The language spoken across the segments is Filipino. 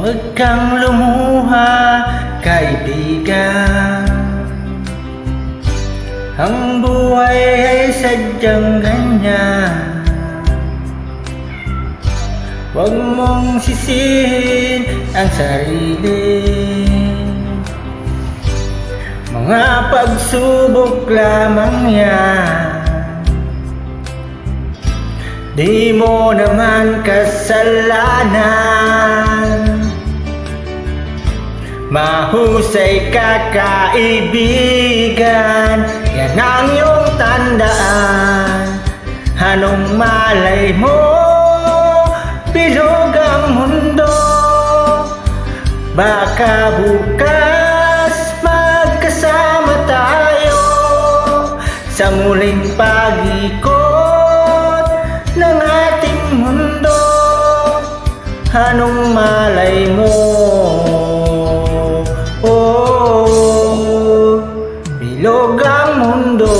Huwag kang lumuha, kaibigan. Ang buhay ay sadyang ganyan. Huwag mong sisihin ang sarili. Mga pagsubok lamang yan. Di mo naman kasalanan. Mahusay ka, kaibigan. Yan ang iyong tandaan. Anong malay mo, bilog ang mundo. Baka bukas magkasama tayo sa muling pag-ikot ng ating mundo. Anong malay mo, bilog ang mundo.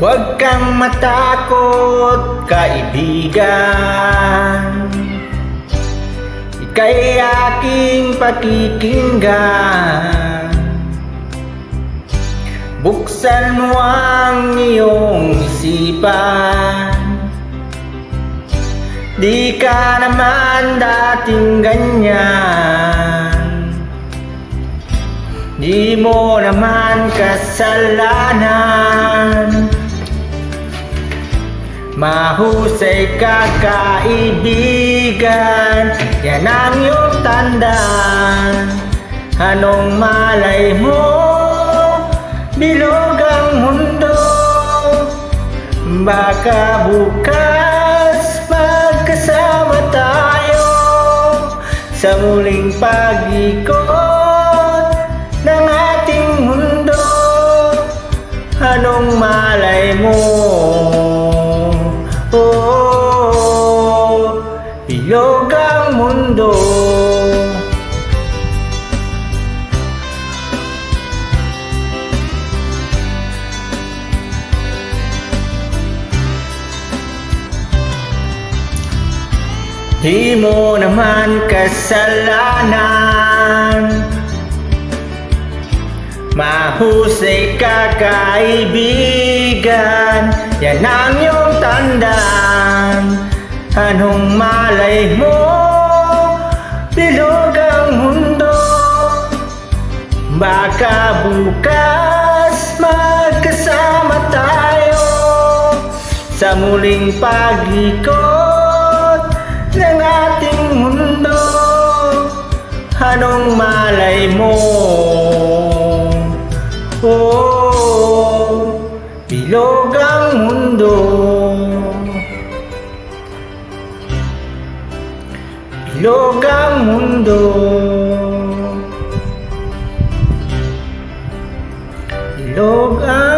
Huwag kang matakot, kaibigan. Ika'y aking pakikinggan. Buksan mo ang iyong isipan. Di ka naman dating ganyan. Di mo naman kasalanan. Mahusay ka, kaibigan. Yan ang iyong tandaan. Anong malay mo, bilog ang mundo. Baka bukas magkasama tayo sa muling pag-ikot ng ating mundo. Anong malay mo, bilog ang mundo. Di mo naman kasalanan. Mahusay ka, kaibigan. Yan ang iyong tandaan. Anong malay mo, bilog ang mundo. Baka bukas magkasama tayo sa muling pag-ikot ng ating mundo. Anong malay mo, bilog ang mundo. Bilog ang mundo. Bilog ang